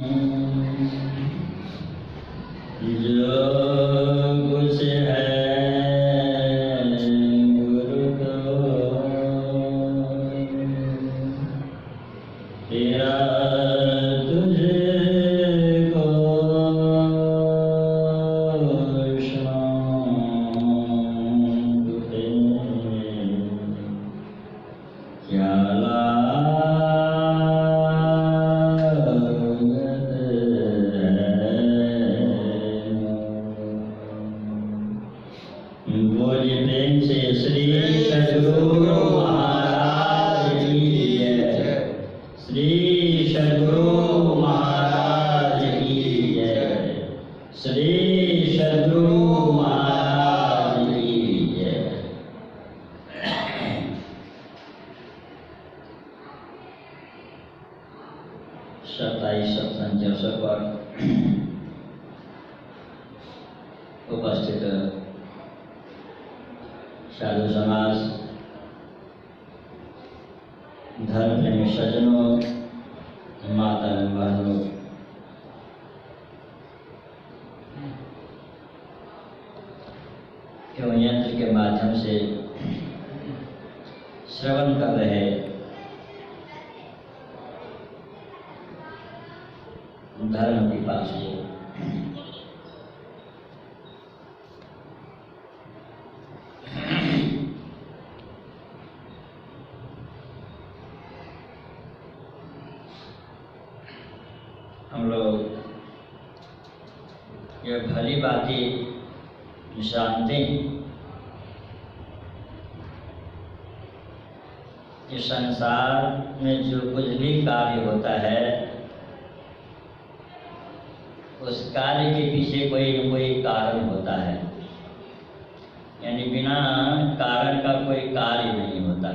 हम लोग ये भली बातें जानते हैं कि संसार में जो कुछ भी कार्य होता है उस कार्य के पीछे कोई न कोई कारण होता है, यानी बिना कारण का कोई कार्य नहीं होता।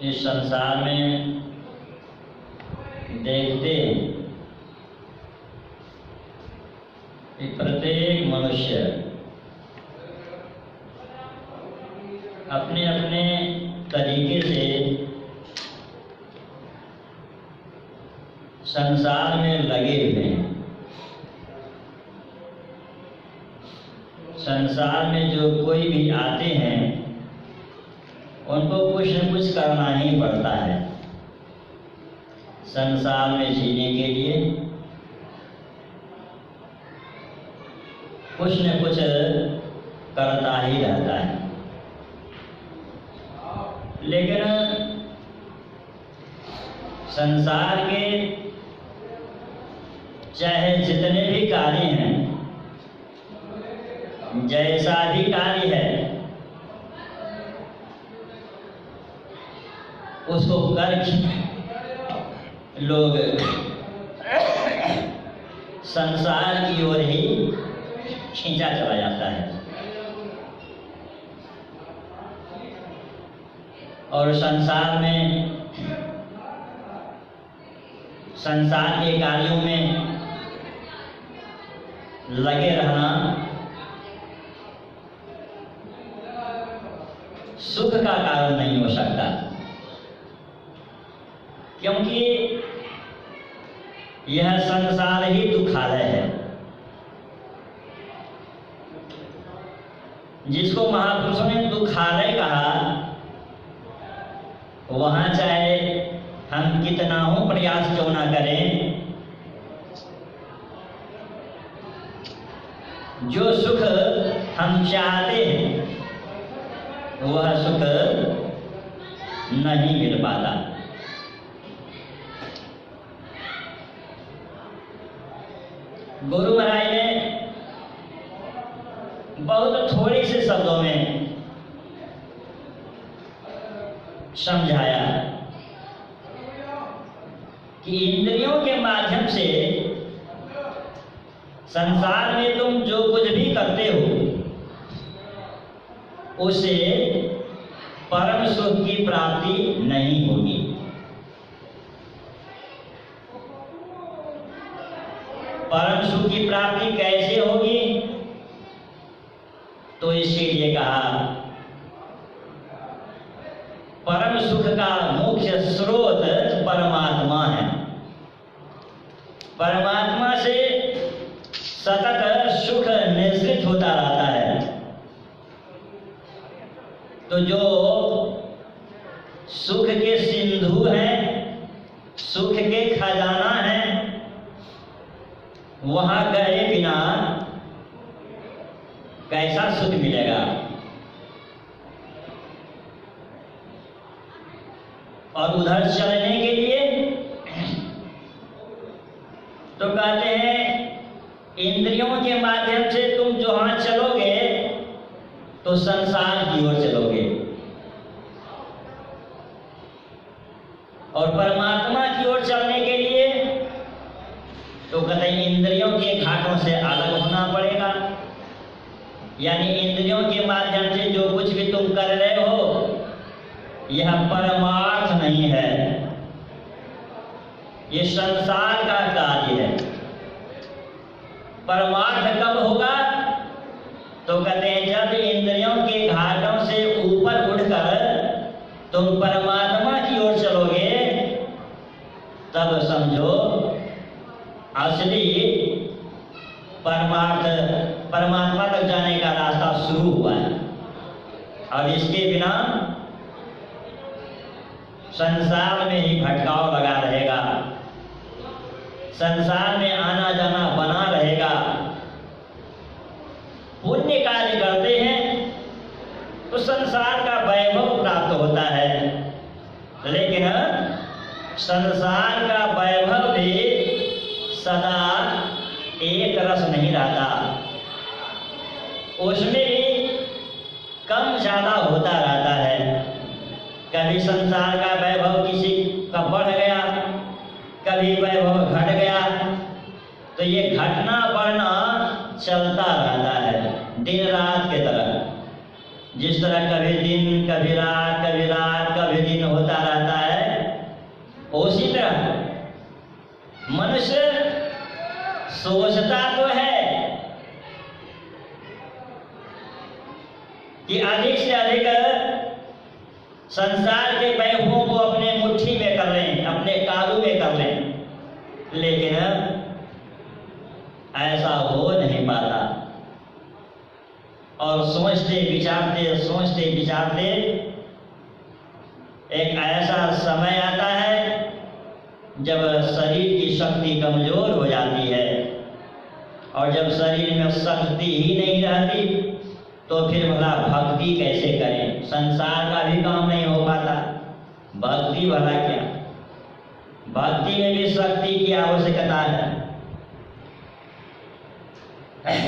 इस संसार में देखते कि प्रत्येक मनुष्य अपने अपने तरीके से संसार में लगे हुए हैं। संसार में जो कोई भी आते हैं उनको कुछ न कुछ करना ही पड़ता है। संसार में जीने के लिए कुछ न कुछ करता ही रहता है। लेकिन संसार के चाहे जितने भी कार्य हैं, जैसा भी कार्य है, उसको करके लोग संसार की ओर ही खींचा चला जाता है और संसार में संसार के कार्यों में लगे रहना सुख का कारण नहीं हो सकता, क्योंकि यह संसार ही दुखालय है। जिसको महापुरुषों ने दुखालय कहा, वहां चाहे हम कितना हो प्रयास क्यों ना करें, जो सुख हम चाहते हैं वह सुख नहीं मिल पाता। गुरु महाराज ने बहुत थोड़े से शब्दों में समझाया कि इंद्रियों के माध्यम से संसार में तुम जो कुछ भी करते हो उसे परम सुख की प्राप्ति नहीं होगी। परम सुख की प्राप्ति कैसे होगी? तो इसके लिए कहा परम सुख का मुख्य स्रोत परमात्मा है। परमात्मा से सतत सुख निश्चित होता रहता है। तो जो सुख के सिंधु हैं, सुख के खजाना हैं, वहां गए बिना कैसा सुख मिलेगा? और उधर चलने के लिए तो कहते हैं इंद्रियों के माध्यम से तुम जहां चलोगे तो संसार की ओर चलोगे, और परमात्मा की ओर चलने के लिए तो कहते हैं इंद्रियों के घाटों से अलग होना पड़ेगा। यानी इंद्रियों के माध्यम से जो कुछ भी तुम कर रहे हो यह परमार्थ नहीं है, ये संसार का कार्य है। परमार्थ कब होगा? तो कहते हैं जब इंद्रियों के घाटों से ऊपर उठकर तुम परमात्मा की ओर चलोगे, तब समझो असली परमात्मा तक जाने का रास्ता शुरू हुआ है। और इसके बिना संसार में ही भटकाव लगा रहेगा, संसार में आना जाना बना रहेगा। पुण्य कार्य करते हैं तो संसार का वैभव प्राप्त होता है, लेकिन संसार का वैभव भी सदा एक रस नहीं रहता, उसमें भी कम ज्यादा होता रहता है। कभी संसार का वैभव किसी का बढ़ गया, कभी वैभव घट गया, तो ये घटना बढ़ना चलता रहता है दिन रात के तरह। जिस तरह कभी दिन कभी रात कभी रात कभी दिन होता रहता है, उसी तरह मनुष्य सोचता तो है कि अधिक से अधिक संसार के वैभवों को अपने मुट्ठी में कर लें, अपने काबू में कर लें, लेकिन ऐसा हो नहीं पाता। और सोचते विचारते एक ऐसा समय आता है जब शरीर की शक्ति कमजोर हो जाती है, और जब शरीर में शक्ति ही नहीं रहती तो फिर भला भक्ति कैसे करें? संसार का भी काम नहीं हो पाता, भक्ति भला क्या? भक्ति में भी शक्ति की आवश्यकता है।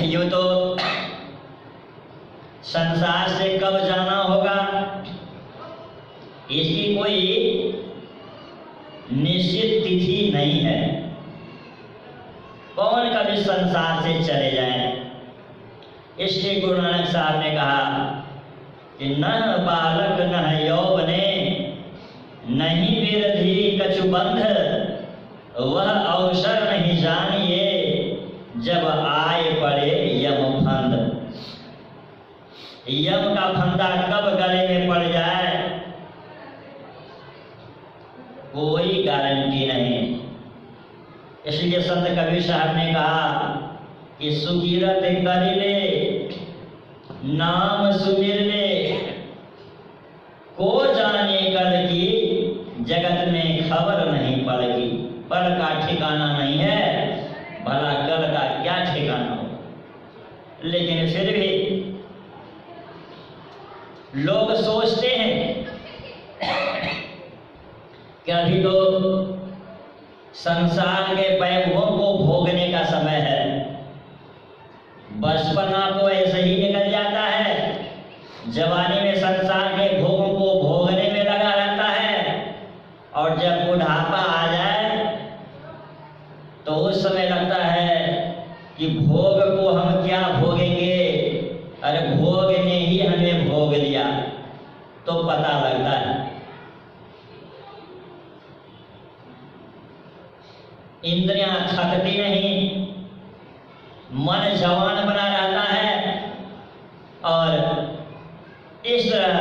यूं तो संसार से कब जाना होगा इसकी कोई निश्चित तिथि नहीं है। कौन कभी संसार से चले जाए? इसलिए गुरु नानक साहब ने कहा कि न बालक न यौवने नहीं विरधि कछु बंध, वह अवसर नहीं जानिए जब आए पड़े यम फंद। यम का फंदा कब गले में पड़ जाए कोई गारंटी नहीं। इसलिए संत कबीर साहब ने कहा कि सुगिरत कर ले नाम सुमिर ले, को जाने कल की जगत में खबर नहीं पड़ेगी। पल का ठिकाना नहीं है, भला कल का क्या ठिकाना हो। लेकिन फिर भी लोग सोचते हैं कि अभी तो संसार के वैभवों को भोगने का समय है। बचपना तो ऐसे ही निकल जाता है, जवानी में संसार के भोगों को भोगने में लगा रहता है, और जब बुढ़ापा आ जाए तो उस समय लगता है कि भोग को हम क्या भोगेंगे, अरे भोग ने ही हमें भोग लिया। तो पता लगता है इंद्रियां थकती नहीं, मन जवान बना रहता है, और इस तरह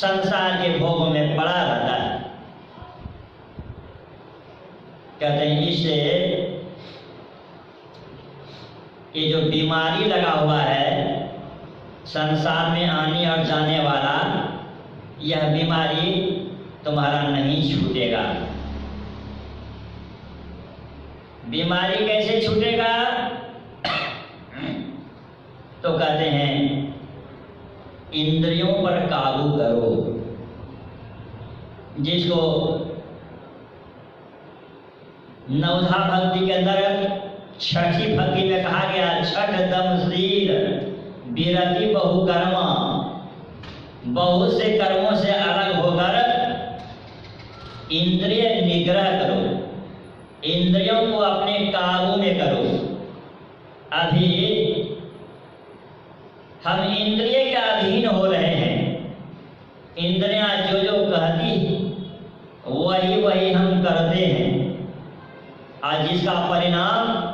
संसार के भोगों में पड़ा रहता है। कहते हैं इससे ये जो बीमारी लगा हुआ है संसार में आने और जाने वाला, यह बीमारी तुम्हारा नहीं छूटेगा। बीमारी कैसे छूटेगा? तो कहते हैं इंद्रियों पर काबू करो, जिसको नवधा भक्ति के अंदर छठी भक्ति में कहा गया, छठ दमशील विरति बहुकर्मा, बहुत से कर्मों से अलग होकर इंद्रिय निग्रह करो, इंद्रियों को अपने काबू में करो। अभी हम इंद्रिय के अधीन हो रहे हैं, इंद्रियां जो जो कहती वही वही हम करते हैं, आज जिसका परिणाम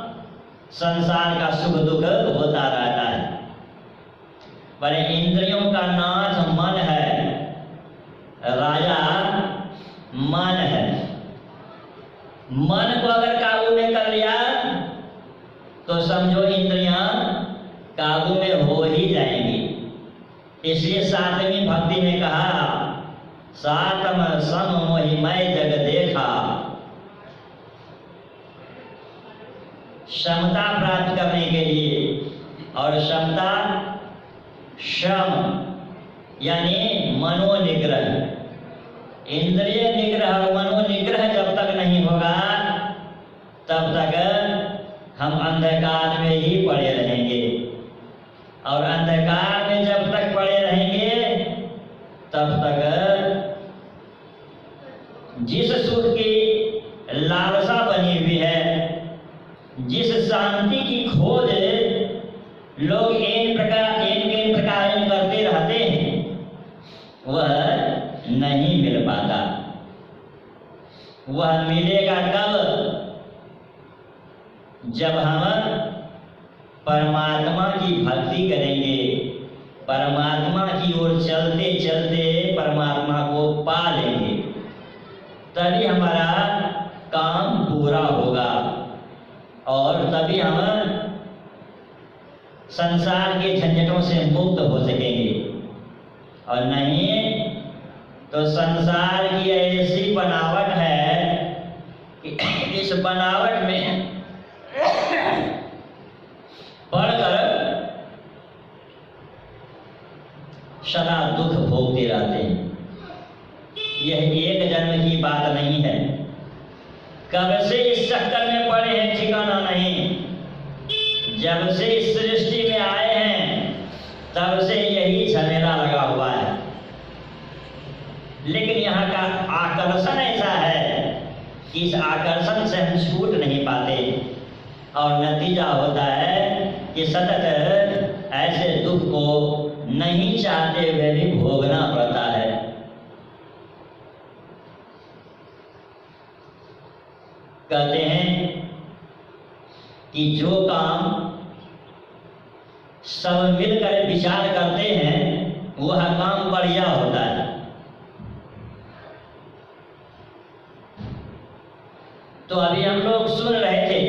संसार का सुख दुख होता रहता है। पर इंद्रियों का नाथ मन है, राजा मन है। मन को अगर काबू में कर लिया तो समझो इंद्रियां काबू में हो ही जाएंगी। इसलिए सातवीं भक्ति में कहा, सातम सम मोहि मैं जग देखा, क्षमता प्राप्त करने के लिए, और क्षमता शम यानी मनोनिग्रह, इंद्रिय निग्रह और मनोनिग्रह जब तक नहीं होगा तब तक हम अंधकार में ही पड़े रहेंगे, और अंधकार में जब तक पड़े रहेंगे तब तक जिस सुख की लालसा बनी हुई है, जिस शांति की खोज लोग इन प्रकार करते रहते हैं, वह नहीं मिल पाता। वह मिलेगा कब? जब हम परमात्मा की भक्ति करेंगे, परमात्मा की ओर चलते चलते परमात्मा को पा लेंगे, तभी हमारा काम पूरा होगा और तभी हम संसार के झंझटों से मुक्त हो सकेंगे। और नहीं तो संसार की ऐसी बनावट है कि इस बनावट में पढ़कर सदा दुख भोगते रहते हैं। यह एक जन्म की बात नहीं है, कब से इस चक्कर में पड़े हैं ठिकाना नहीं। जब से इस सृष्टि में आए हैं तब से यही झमेला लगा हुआ है, लेकिन यहाँ का आकर्षण ऐसा है कि इस आकर्षण से हम छूट नहीं पाते, और नतीजा होता है कि सतत ऐसे दुख को नहीं चाहते हुए भी भोगना पड़ता है। कहते हैं कि जो काम सब मिलकर विचार करते हैं वह काम बढ़िया होता है। तो अभी हम लोग सुन रहे थे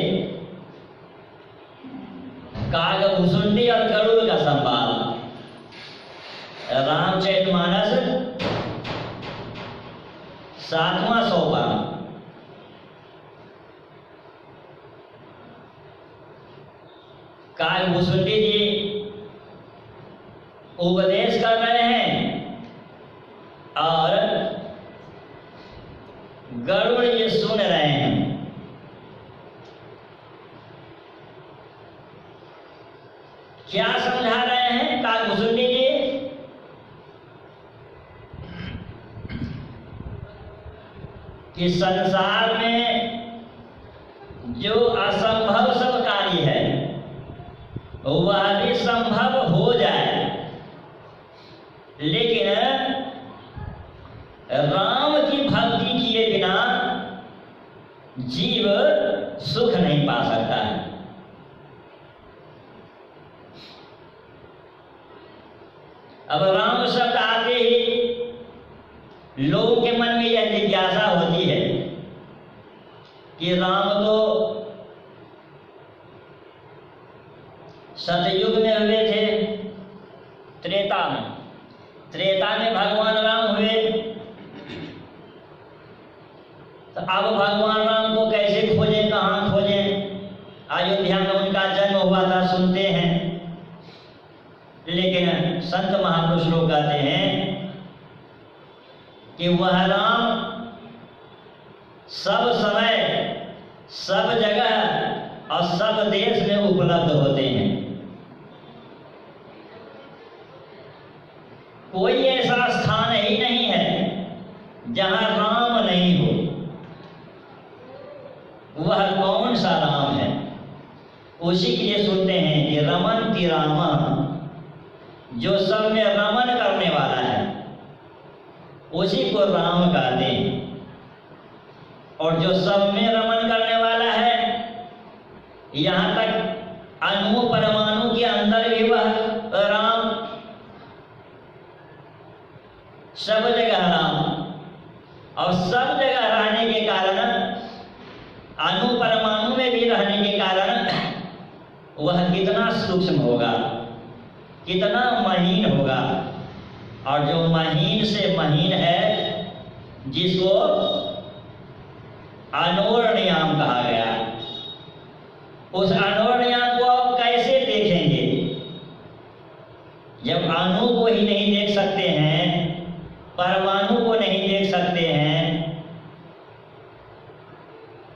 कागभूषुंडी और गरुड़ का संवाद, रामचरितमानस 7वां सोपान। कागभूषुंडी जी उपदेश कर रहे हैं और गरुड़ ये सुन रहे हैं। क्या समझा रहे हैं कागभूषुंडी जी? कि संसार में जो असंभव सब कार्य है वह भी संभव हो जाए, लेकिन राम की भक्ति किए बिना जीव सुख नहीं पा सकता है। अब राम शब्द आते ही लोगों के मन में यह जिज्ञासा होती है कि राम तो सतयुग में हुए थे, त्रेता में भगवान राम हुए, तो अब भगवान राम को कैसे खोजें, कहाँ खोजें? अयोध्या में उनका जन्म हुआ था, सुनते हैं, लेकिन संत महापुरुष लोग कहते हैं कि वह राम सब समय, सब जगह और सब देश में उपलब्ध होते हैं। कोई ऐसा स्थान ही नहीं है जहां राम नहीं हो। वह कौन सा राम है? उसी के लिए सुनते हैं कि रमन्ति रामा, जो सब में रमन करने वाला है उसी को राम कहते हैं। और जो सब में रमन करने वाला है, यहाँ तक अणु परमाणु के अंदर भी वह राम, सब जगह राम, और सब जगह रहने के कारण, अणु परमाणु में भी रहने के कारण वह कितना सूक्ष्म होगा, कितना महीन होगा। और जो महीन से महीन है, जिसको अनोरणयाम कहा गया, उस अनोरणयाम को आप कैसे देखेंगे जब अणु को ही नहीं देख सकते हैं, परमाणु को नहीं देख सकते हैं,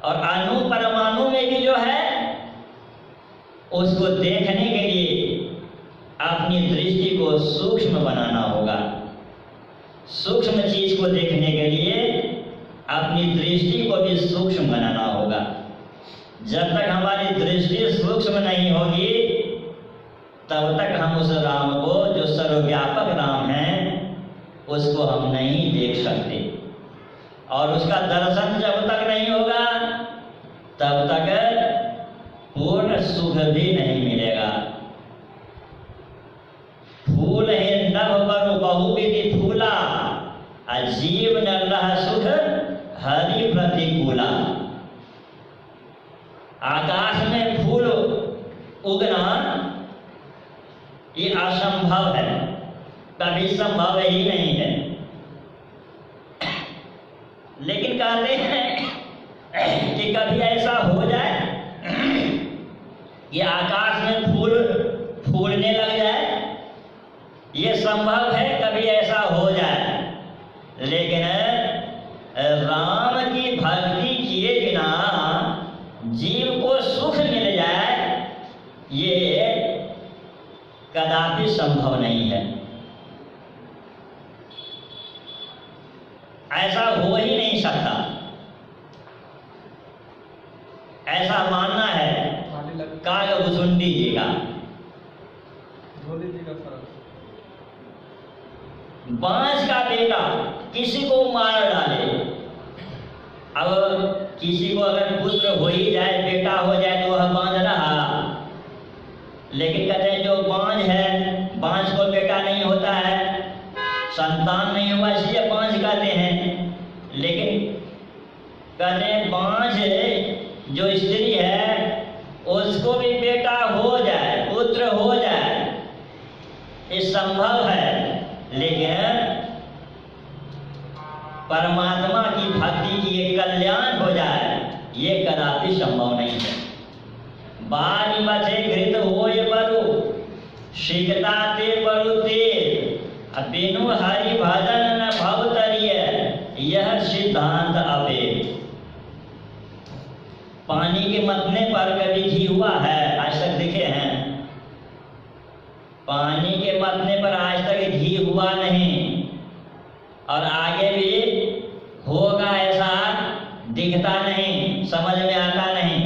और अणु परमाणु में भी जो है उसको देखने के लिए अपनी दृष्टि को सूक्ष्म बनाना होगा। सूक्ष्म चीज को देखने के लिए अपनी दृष्टि को भी सूक्ष्म बनाना होगा। जब तक हमारी दृष्टि सूक्ष्म नहीं होगी, तब तक हम उस राम को, जो सर्वव्यापक राम है, उसको हम नहीं देख सकते। और उसका दर्शन जब तक नहीं होगा, तब तक पूर्ण सुख भी नहीं मिलेगा। फूल है नभ बरु बहुविधि फूला, अजीव न रह सुख हरि प्रतिकूला। आकाश में फूल उगना ये असंभव है, कभी संभव ही नहीं है। लेकिन कहते हैं कि कभी ऐसा हो जाए कि आकाश में फूल फूलने लग जाए, ये संभव है, कभी ऐसा हो जाए। लेकिन राम की भक्ति किए बिना जीव को सुख मिल जाए, ये कदापि संभव नहीं है। ऐसा हो ही नहीं सकता। ऐसा मानना है कागभुसुंडी जी का। बांस का बेटा किसी को मार डाले, अब किसी को अगर पुत्र हो ही जाए, बेटा हो जाए, तो वह बांझ रहा। लेकिन कहते हैं जो बांझ है, बांझ को बेटा नहीं होता है, संतान नहीं हुआ, इसलिए बांझ कहते हैं। लेकिन कहते हैं बांझ जो स्त्री है, उसको भी बेटा हो जाए, पुत्र हो जाए, ये संभव है। लेकिन परमात्मा की भक्ति की ये कल्याण हो जाए, ये कदापि संभव नहीं है। बारी बचे घृत होय बरु, शीघ्रता ते बरु तेल, बिनु हरि भजन न भवतरिय, यह सिद्धांत अभेद। पानी के मतने पर कभी घी हुआ है? आज तक देखे हैं? पानी के मतने पर आज तक घी हुआ नहीं, और आगे भी होगा ऐसा दिखता नहीं, समझ में आता नहीं।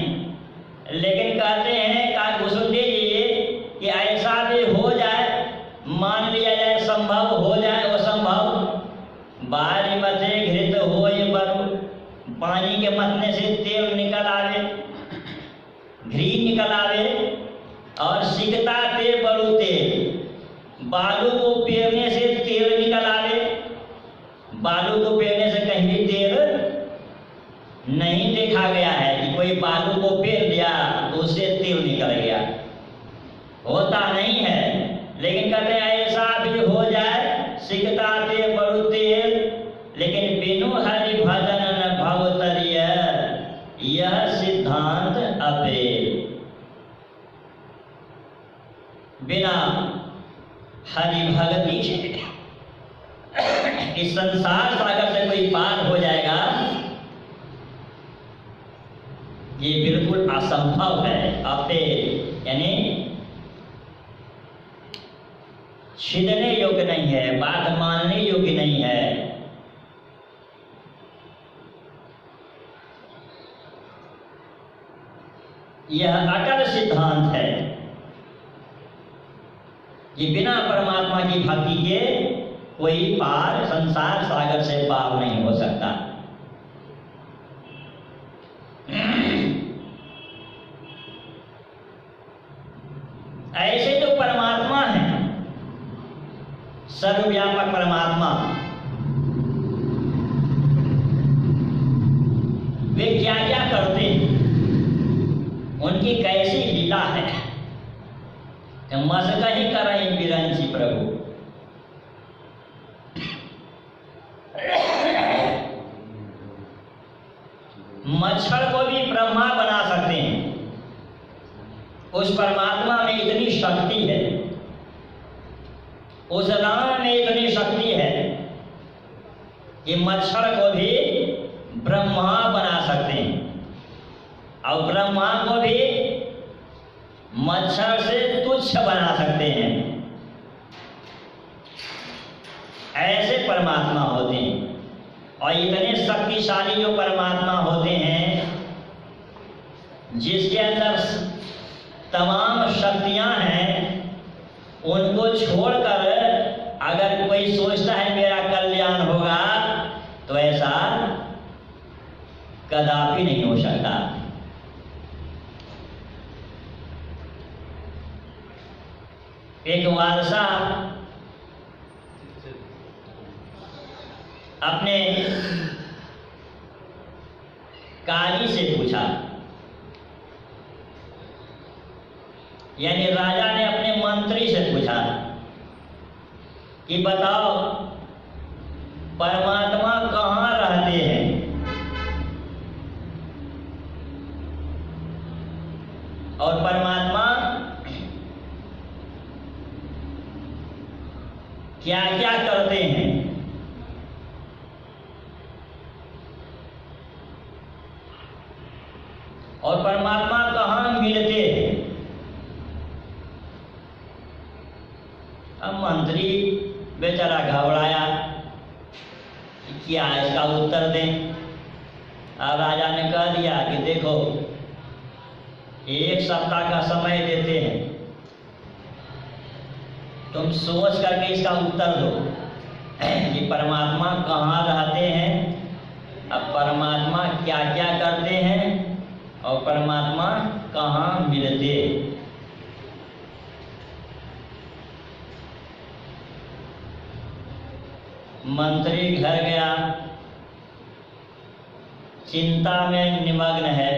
लेकिन कहते हैं कागभुसुंडी जी कि ऐसा भी हो जाए, मान लिया जाए संभव हो जाए, वो संभव। बारी बचे घृत होय बरु, पानी के मतने से तेल निकल आवे, घी निकल आवे, और सिकता ते बरु तेल, बालू को पेरने से तेल निकल आवे, बालू को नहीं देखा गया है कि कोई बालू को फेर दिया तो उससे तेल निकल गया, होता नहीं है। लेकिन कहते हैं ऐसा भी हो जाए सिकता ते बड़ू तेल, लेकिन बिनु हरि भजन न भव तरिय, यह सिद्धांत अपेल। बिना हरि भक्ति से इस संसार सागर से कोई पार हो जाएगा, ये बिल्कुल असंभव है। अपेल यानी छिदने योग्य नहीं है, बात मानने योग्य नहीं है। यह अटल सिद्धांत है कि बिना परमात्मा की भक्ति के कोई पार संसार सागर से पार नहीं हो सकता। ऐसे जो परमात्मा है, सर्वव्यापक परमात्मा, वे क्या क्या करते हैं, उनकी कैसी लीला है, मस्का ही करें बिरंची प्रभु। मच्छर को भी ब्रह्मा बना सकते हैं, उस परमात्मा में इतनी शक्ति है, उस राम में इतनी शक्ति है कि मच्छर को भी ब्रह्मा बना सकते हैं और ब्रह्मा को भी मच्छर से तुच्छ बना सकते हैं। ऐसे परमात्मा होते हैं और इतने शक्तिशाली जो परमात्मा होते हैं जिसके अंदर तमाम शक्तियां हैं, उनको छोड़कर अगर कोई सोचता है मेरा कल्याण होगा, तो ऐसा कदापि नहीं हो सकता। एक बादशाह अपने काजी से पूछा, यानी राजा ने अपने मंत्री से पूछा कि बताओ परमात्मा कहाँ रहते हैं, और परमात्मा क्या क्या करते हैं। और परमात्मा कहाँ मिलते हैं। अब मंत्री बेचारा घबराया कि क्या इसका उत्तर दें। अब राजा ने कह दिया कि देखो 1 सप्ताह का समय देते हैं, तुम सोच करके इसका उत्तर दो कि परमात्मा कहाँ रहते हैं, अब परमात्मा क्या क्या करते हैं और परमात्मा कहाँ मिलते। मंत्री घर गया, चिंता में निमग्न है,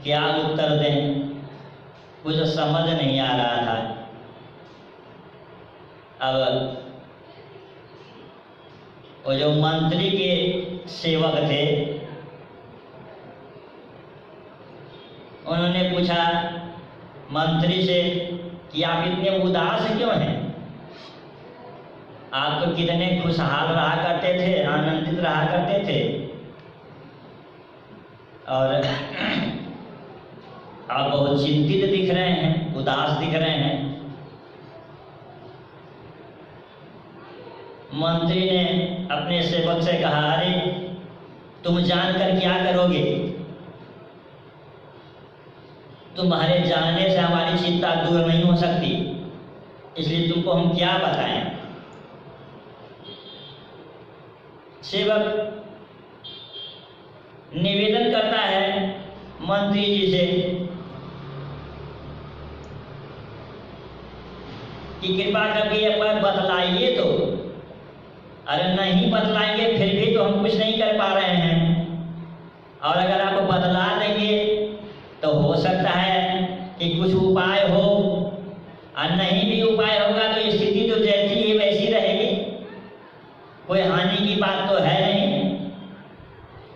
क्या उत्तर दें, कुछ समझ नहीं आ रहा था। अब वो जो मंत्री के सेवक थे, उन्होंने पूछा मंत्री से कि आप इतने उदास क्यों हैं, आप तो कितने खुशहाल रहा करते थे, आनंदित रहा करते थे, और आप बहुत चिंतित दिख रहे हैं, उदास दिख रहे हैं। मंत्री ने अपने सेवक से कहा, अरे तुम जानकर क्या करोगे, तुम्हारे जानने से हमारी चिंता दूर नहीं हो सकती, इसलिए तुमको हम क्या बताएं। सेवक निवेदन करता है मंत्री जी से कि कृपा करके ये पर बतलाइए तो। अरे नहीं बतलाएंगे फिर भी तो हम कुछ नहीं कर पा रहे हैं, और अगर आप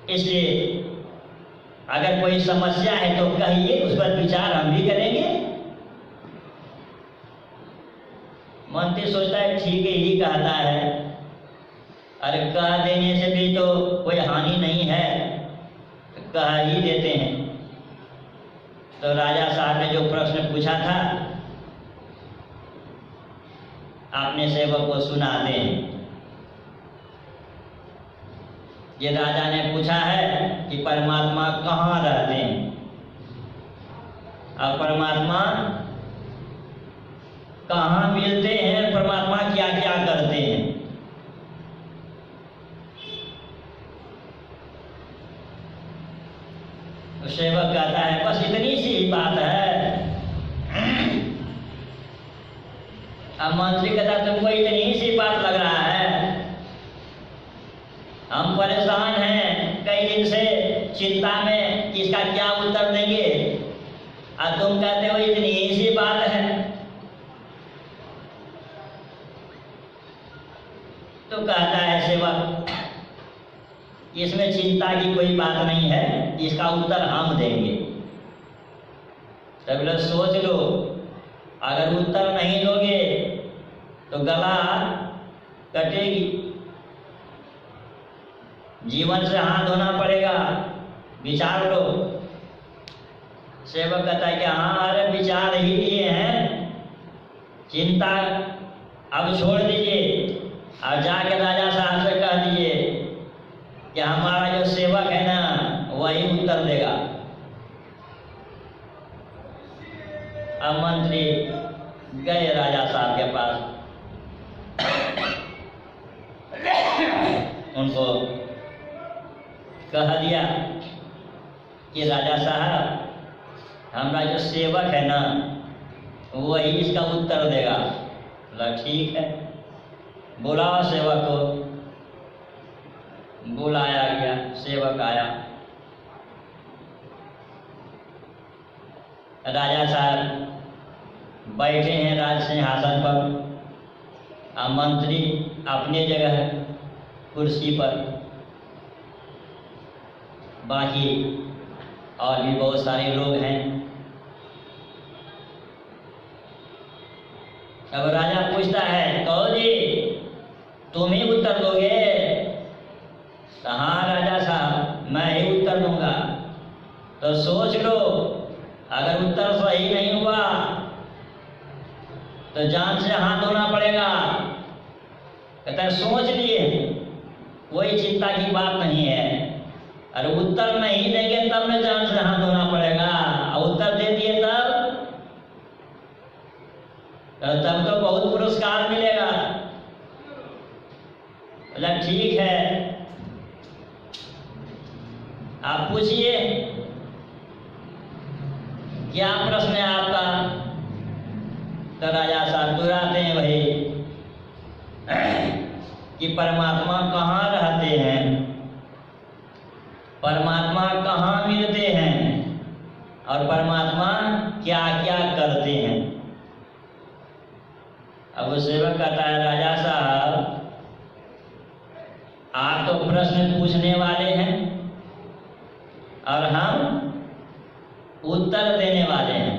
इसलिए अगर कोई समस्या है तो कहिए, उस पर विचार हम भी करेंगे। मंत्री सोचता है ठीक है ही कहता है, अरे कह देने से भी तो कोई हानि नहीं है, कह ही देते हैं। तो राजा साहब ने जो प्रश्न पूछा था अपने सेवक को सुनाते हैं। ये राजा ने पूछा है कि परमात्मा कहाँ रहते हैं और परमात्मा कहाँ मिलते हैं, परमात्मा क्या क्या करते हैं। तो सेवक कहता है बस इतनी सी बात है। अब मंत्री कहता तुमको इतनी सी बात लग रहा है, हम परेशान हैं कई दिन से, चिंता में इसका क्या उत्तर देंगे, और तुम कहते हो इतनी ही सी बात है। तो कहता है सेवक इसमें चिंता की कोई बात नहीं है, इसका उत्तर हम देंगे। तब लोग सोच लो, अगर उत्तर नहीं दोगे तो गला कटेगी, जीवन से हाथ धोना पड़ेगा, विचार लो। सेवक कहता है कि हाँ अरे विचार ही लिए हैं, चिंता अब छोड़ दीजिए और जाके राजा साहब से कह दीजिए कि हमारा जो सेवक है ना वही उत्तर देगा। अब मंत्री गए राजा साहब के पास, उनको कह दिया कि राजा साहब हमारा जो सेवक है ना वही इसका उत्तर देगा। बोला ठीक है, बुलाओ सेवक को। बुलाया गया, सेवक आया। राजा साहब बैठे हैं राज सिंहासन पर, और मंत्री अपने जगह कुर्सी पर, बाकी और भी बहुत सारे लोग हैं। अब राजा पूछता है कहो जी तुम ही उत्तर दोगे? तो हाँ राजा साहब मैं ही उत्तर दूंगा। तो सोच लो, अगर उत्तर सही नहीं हुआ तो जान से हाथ धोना पड़ेगा। कहता है सोच लिए, कोई चिंता की बात नहीं है, अरे उत्तर नहीं देंगे तब में जान से हाथ धोना पड़ेगा, और उत्तर दे दिए तब तो बहुत पुरस्कार मिलेगा। बोला ठीक है, आप पूछिए क्या प्रश्न है आपका। तो राजा साहब दोहराते हैं वही कि परमात्मा कहाँ रहते हैं, परमात्मा कहाँ मिलते हैं, और परमात्मा क्या क्या करते हैं। अब वो सेवक कहता है राजा साहब आप तो प्रश्न पूछने वाले हैं और हम उत्तर देने वाले हैं।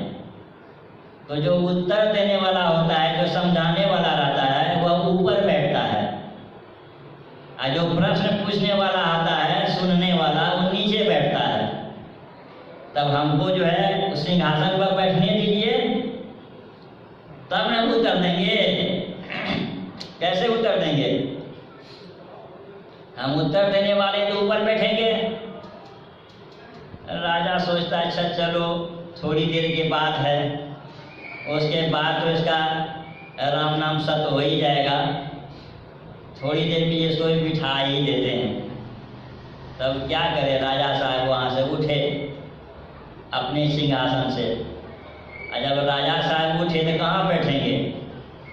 तो जो उत्तर देने वाला होता है, जो समझाने वाला रहता है, वह ऊपर बैठता है, और जो प्रश्न पूछने वाला आता है, सुनने वाला, वो नीचे बैठता है। तब हमको जो है उस सिंहासन पर बैठने दीजिए, तब हम उत्तर देंगे। कैसे उत्तर देंगे? हम उत्तर देने वाले तो ऊपर बैठेंगे। राजा सोचता अच्छा चलो थोड़ी देर की बात है, उसके बाद तो इसका राम नाम सत्य हो ही जाएगा, थोड़ी देर भी इसको बिठा ही देते हैं। तब क्या करे राजा साहब वहाँ से उठे अपने सिंहासन से। और जब राजा साहब उठे तो कहाँ बैठेंगे?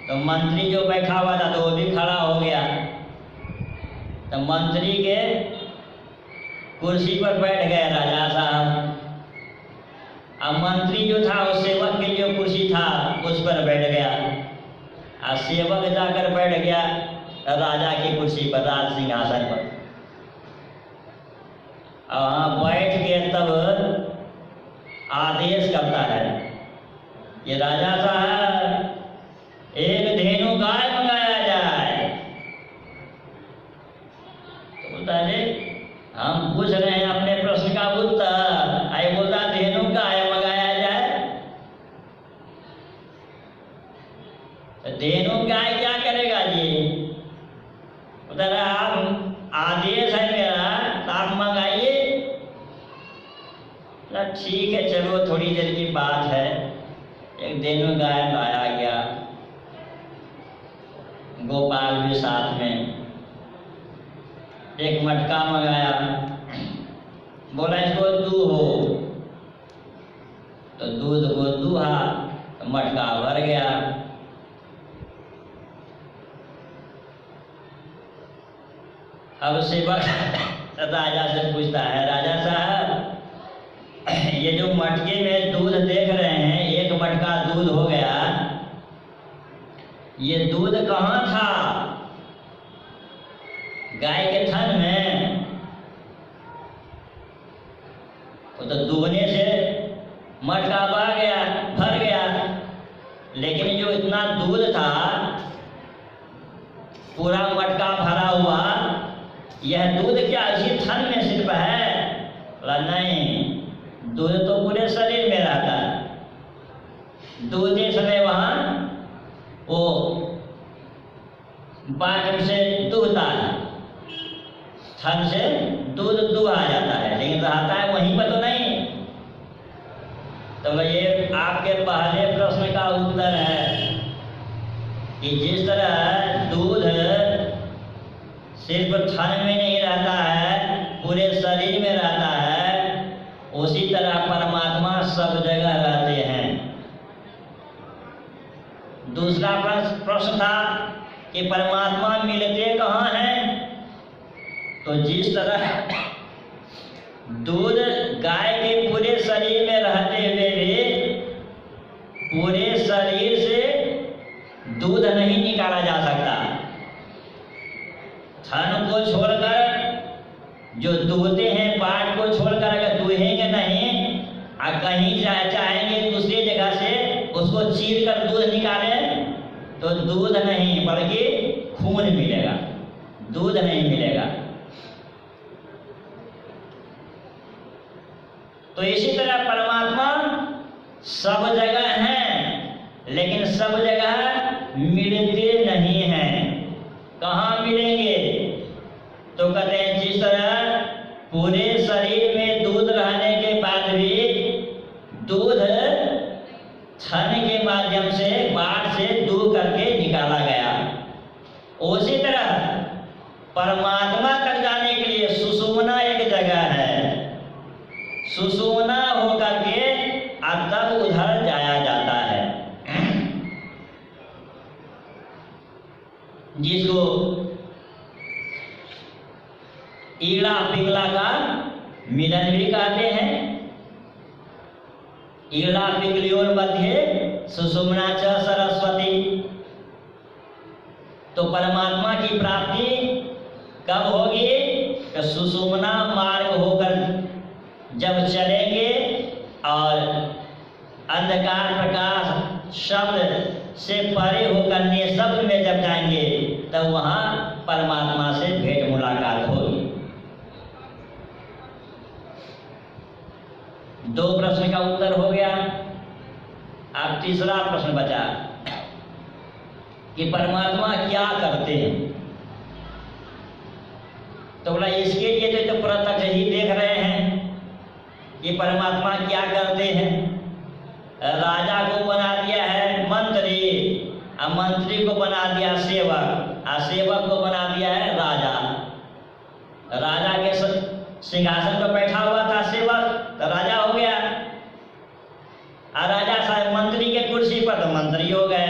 तो मंत्री जो बैठा हुआ था तो वो भी खड़ा हो गया। तो मंत्री के कुर्सी पर बैठ गए राजा साहब। अब मंत्री जो था उस सेवक के जो कुर्सी था उस पर बैठ गया, और सेवक जाकर बैठ गया राजा की कुर्सी पर, राज सिंहासन पर। वहाँ बैठ के तब आदेश करता है, ये राजा साहब एक धेनु गाय मंगाया जाए। तो बोलता है हम पूछ रहे हैं अपने प्रश्न का उत्तर, आए बोलता धेनु गाय मंगाया जाए। तो धेनु गाय क्या करेगा जी? बोलता है आप आदेश है मेरा तो आप मंगाइए। ठीक है चलो थोड़ी देर की बात है, एक धेनु गाय लाया गया, गोपाल भी साथ में, एक मटका मंगाया, बोला इसको दूहो। तो दूध को दूहा तो मटका भर गया। अब सेवक राजा से पूछता है, राजा साहब ये जो मटके में दूध देख रहे हैं, एक मटका दूध हो गया, ये दूध कहाँ था? गाय के थन में। वो तो दूहने से मटका भर गया, लेकिन जो इतना दूध था पूरा मटका भरा हुआ, यह दूध क्या इसी थन में सिर्फ है? बोला नहीं, दूध तो पूरे शरीर में रहता है। दूधे समय वहाँ वो बाटम से दूहता है, थन से दूध दूहा जाता है, लेकिन रहता है वहीं पर तो नहीं। तो ये आपके पहले प्रश्न का उत्तर है कि जिस तरह दूध सिर्फ थन में नहीं रहता है, पूरे शरीर में रहता है, उसी तरह परमात्मा सब जगह रहते हैं। दूसरा प्रश्न था कि परमात्मा मिलते कहाँ हैं? तो जिस तरह दूध गाय के पूरे शरीर में रहते हुए भी पूरे शरीर से दूध नहीं निकाला जा सकता, थन को छोड़कर जो दूहते हैं, पाठ को छोड़कर अगर दूहेंगे नहीं, और कहीं चाहेंगे दूसरी जगह से उसको चीर कर दूध निकालें, तो दूध नहीं बल्कि खून मिलेगा, दूध नहीं मिलेगा। तो इसी तरह परमात्मा सब जगह हैं, लेकिन सब जगह मिलते नहीं हैं। कहाँ मिलेंगे? तो कहते हैं जिस तरह पूरे शरीर में दूध रहने के बाद भी दूध थन के माध्यम से बाढ़ से दूर करके निकाला गया, उसी तरह परमात्मा तक जाने के लिए सुषुम्ना एक जगह है, सुषुम्ना होकर के तब उधर जाया जाता है, जिसको ईड़ा पिंगला का मिलन भी कहते हैं। ईड़ा पिंगलियों मध्य सुषुम्ना च सरस्वती। तो परमात्मा की प्राप्ति कब होगी? कि सुषुम्ना मार्ग होकर जब चलेंगे और अंधकार प्रकाश शब्द से परे होकर निःशब्द में जब जाएंगे, तब वहां परमात्मा से भेंट मुलाकात होगी। दो प्रश्न का उत्तर हो गया। अब तीसरा प्रश्न बचा कि परमात्मा क्या करते हैं। तो बोला इसके लिए तो प्रत्यक्ष ही देख रहे हैं कि परमात्मा क्या करते हैं। राजा को बना दिया है मंत्री, और मंत्री को बना दिया सेवक, और सेवक को बना दिया है राजा। राजा के सिंहासन पर बैठा हुआ था सेवक, तो राजा हो गया, और राजा साहब मंत्री के कुर्सी पर तो मंत्री हो गए,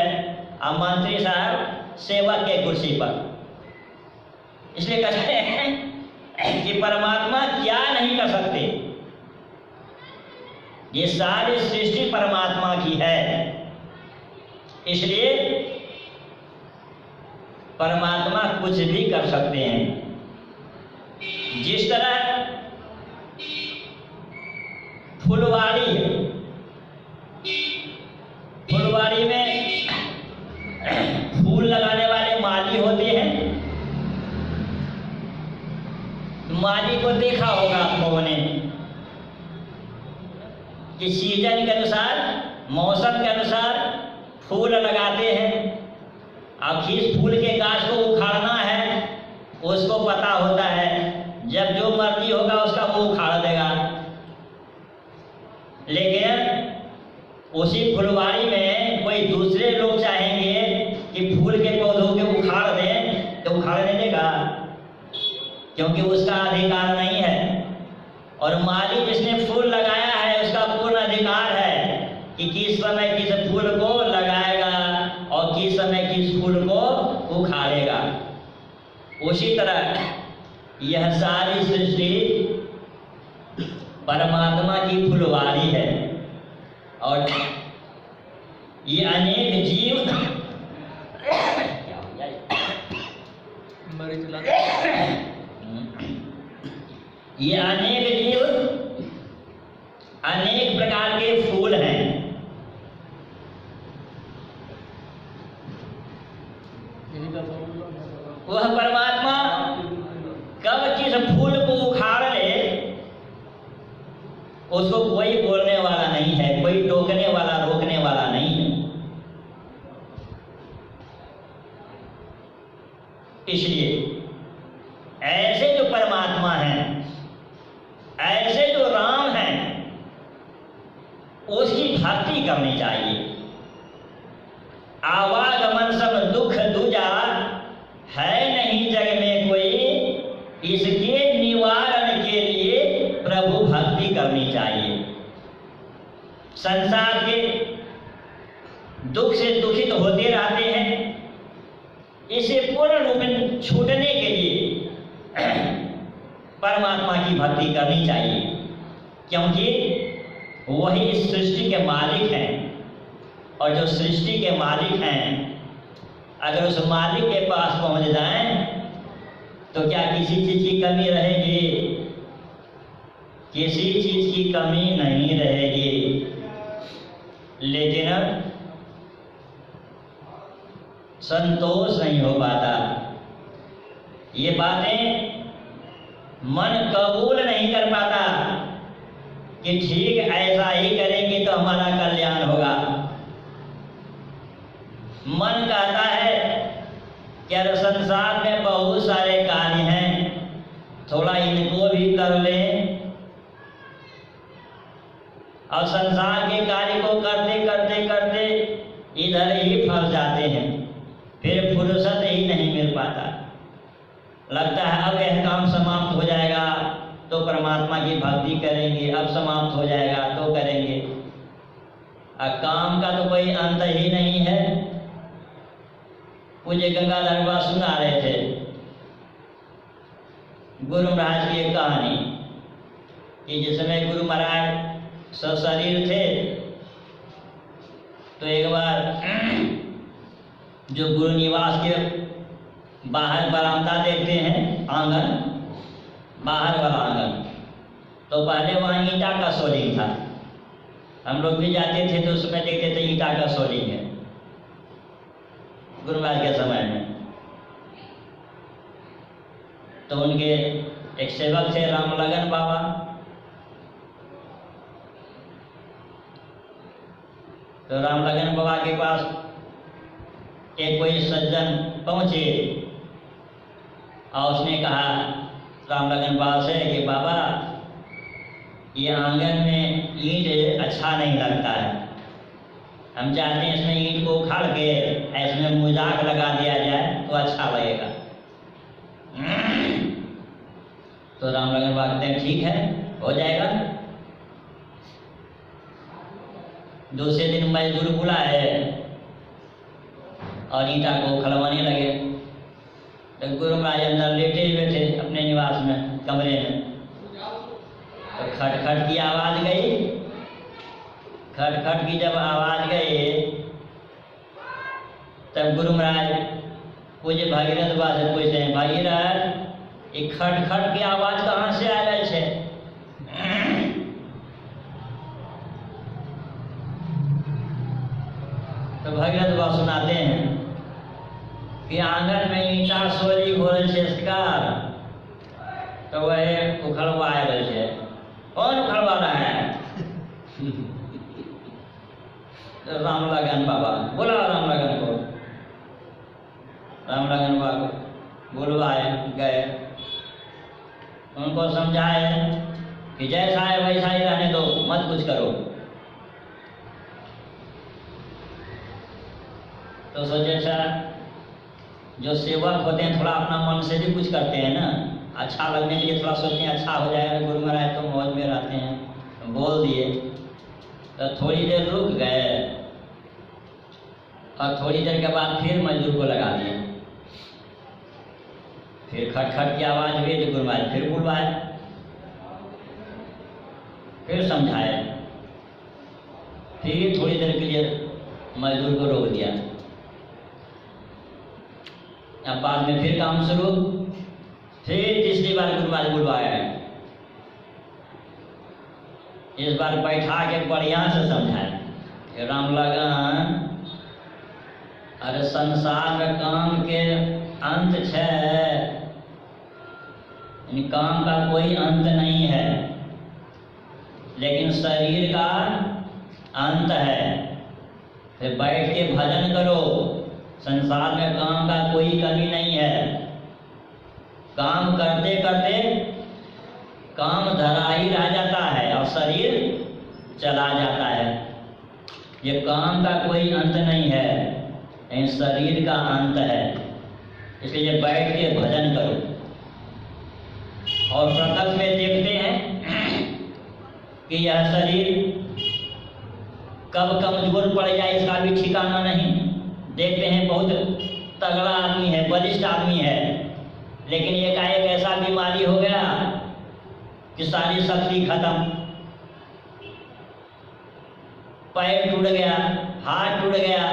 और मंत्री साहब सेवक के कुर्सी पर। इसलिए कहते हैं कि परमात्मा क्या नहीं कर सकते। ये सारी सृष्टि परमात्मा की है, इसलिए परमात्मा कुछ भी कर सकते हैं। जिस तरह फुलवाड़ी है। फुलवाड़ी में फूल लगाने वाले माली होते हैं। माली को देखा होगा आप लोगों ने कि सीजन के अनुसार, मौसम के अनुसार फूल लगाते हैं। अब किस फूल के गाछ को उखाड़ना है उसको पता होता है, जब जो मर्जी होगा उसका वो उखाड़ देगा। लेकिन उसी फुलवाड़ी में कोई दूसरे लोग चाहेंगे कि फूल के पौधों के उखाड़ दें तो उखाड़ने देगा, क्योंकि उसका अधिकार नहीं है। और माली जिसने फूल लगाया है उसका पूर्ण अधिकार है कि किस समय किस फूल को लगाएगा और किस समय किस फूल को उखाड़ेगा। उसी तरह यह सारी सृष्टि परमात्मा की फुलवाड़ी है और ये अनेक जीव ये अनेक जीव अनेक प्रकार के फूल हैं। वह परमात्मा कब किस फूल को उखाड़ ले उसको कोई बोलने वाला नहीं है, कोई टोकने वाला, रोकने वाला नहीं है। इसलिए ऐसे जो परमात्मा हैं, ऐसे जो राम हैं, उसकी भक्ति करनी चाहिए। आवागमन सब दुख दूजा, है नहीं जग में कोई, इसके निवारण के लिए प्रभु भक्ति करनी चाहिए। संसार के दुख से दुखित होते रहते हैं, इसे पूर्ण रूप में छूटने के लिए परमात्मा की भक्ति करनी चाहिए, क्योंकि वही इस सृष्टि के मालिक हैं। और जो सृष्टि के मालिक हैं, अगर उस मालिक के पास पहुंच जाएं तो क्या किसी चीज की कमी रहेगी? किसी चीज की कमी नहीं रहेगी। लेकिन संतोष नहीं हो पाता। ये बातें मन कबूल नहीं कर पाता कि ठीक ऐसा ही करेंगे तो हमारा कल्याण होगा। मन कहता है कि अरे संसार में बहुत सारे कार्य हैं, थोड़ा इनको भी कर लें। और संसार के कार्य को करते करते करते इधर ही फंस जाते हैं, फिर फुर्सत ही नहीं मिल पाता। लगता है अब यह काम समाप्त हो जाएगा तो परमात्मा की भक्ति करेंगे, अब समाप्त हो जाएगा तो करेंगे। काम का तो कोई अंत ही नहीं है। पूज्य गंगाधर बाबा सुना रहे थे गुरु महाराज की एक कहानी कि जिस समय गुरु महाराज सशरीर थे तो एक बार जो गुरु निवास के बाहर बरामदा देखते हैं, आंगन, बाहर वाला आंगन, तो पहले वहाँ ईंटा का सोलिंग था। हम लोग भी जाते थे तो उसमें देखते थे ईंटा का सोलिंग है गुरु महाराज के समय में। तो उनके एक सेवक थे रामलगन बाबा, तो रामलगन बाबा के पास एक कोई सज्जन पहुंचे और उसने कहा रामलगन बाबा से कि बाबा ये आंगन में ईंट अच्छा नहीं लगता है, हम चाहते हैं इसमें ईंट को उखाड़ के इसमें मुजाक लगा दिया जाए तो अच्छा लगेगा। तो रामलगन बाबा कहते हैं ठीक है, हो जाएगा। दूसरे दिन मजदूर बुलाए और ईंटा को उखड़वाने लगे। तो गुरु महाराज अंदर लेटे हुए थे अपने निवास में, कमरे में। तो खटखट की आवाज गई। खटखट की जब आवाज गई तब गुरु महाराज पूज्य भागीरथ बाबा से पूछते हैं, भागीरथ ये खटखट की आवाज कहाँ से आ रही है? बाबा सुनाते हैं कि आंगन में ईटा सोली हो रहे शिकार, तो वह उखड़वा रहे थे। कौन उखड़वा रहा है? राम लगन बाबा। बोला राम लगन को, राम लगन बाबा बुलवाए गए, उनको समझाए कि जैसा है वैसा ही रहने दो, मत कुछ करो। तो सोचे अच्छा, जो सेवक होते हैं थोड़ा अपना मन से भी कुछ करते हैं ना, अच्छा लगने के लिए थोड़ा सोचते हैं अच्छा हो जाएगा, गुरु महाराज तो मौज में रहते हैं, बोल दिए। तो थोड़ी देर रुक गए और थोड़ी देर के बाद फिर मजदूर को लगा दिया। फिर खटखट की आवाज़ हुई तो गुरु महाराज फिर बुलवाए, फिर समझाए, फिर थोड़ी देर के लिए मजदूर को रोक दिया। अब बाद में फिर काम शुरू, फिर तीसरी बार गुरु महाराज बुलवाया। इस बार बैठा के बढ़िया से समझाए, राम लगन अरे संसार में काम के अंत है, काम का कोई अंत नहीं है, लेकिन शरीर का अंत है। फिर बैठ के भजन करो, संसार में काम का कोई कमी नहीं है। काम करते करते काम धरा ही रह जाता है और शरीर चला जाता है। ये काम का कोई अंत नहीं है, लेकिन शरीर का अंत है। इसलिए बैठ के भजन करो। और प्रकट में देखते हैं कि यह शरीर कब कमजोर पड़ जाए इसका भी ठिकाना नहीं। देखते हैं बहुत तगड़ा आदमी है, बलिष्ठ आदमी है, लेकिन एकाएक ऐसा बीमारी हो गया कि सारी शक्ति खत्म, पैर टूट गया, हाथ टूट गया,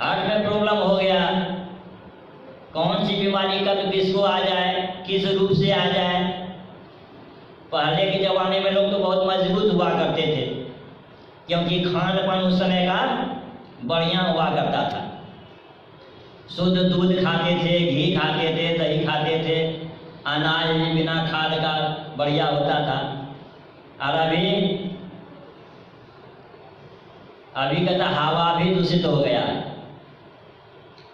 हार्ट में प्रॉब्लम हो गया। कौन सी बीमारी कब किसको आ जाए, किस रूप से आ जाए। पहले के जमाने में लोग तो बहुत मजबूत हुआ करते थे, क्योंकि खान पान उस समय का बढ़िया हुआ करता था। शुद्ध दूध खाते थे, घी खाते थे, दही खाते थे, अनाज भी बिना खाद का बढ़िया होता था। और अभी का तो हवा भी दूषित हो गया,